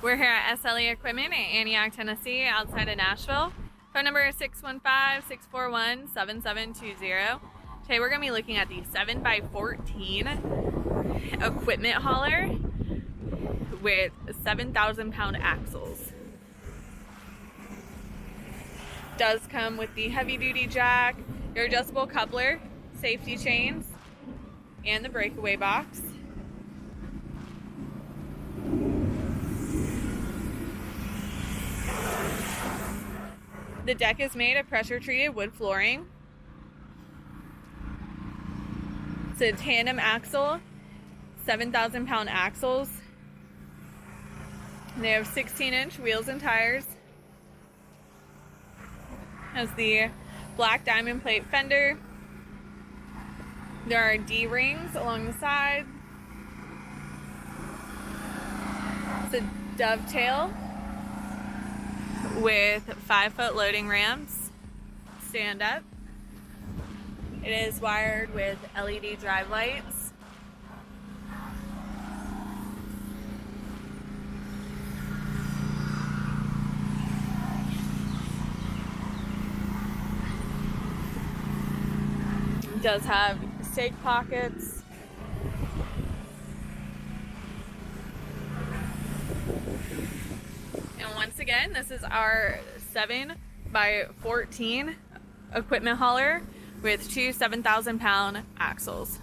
We're here at SLE Equipment in Antioch, Tennessee, outside of Nashville. Phone number is 615-641-7720. Today we're going to be looking at the 7x14 equipment hauler with 7,000 pound axles. Does come with the heavy duty jack, your adjustable coupler, safety chains, and the breakaway box. The deck is made of pressure treated wood flooring. It's a tandem axle, 7,000 pound axles. They have 16-inch wheels and tires. Has the black diamond plate fender. There are D-rings along the side. It's a Dovetail with 5-foot loading ramps, Standup. It is wired with LED drive lights. It does have stake pockets. And once again, this is our 7x14 equipment hauler with two 7,000 pound axles.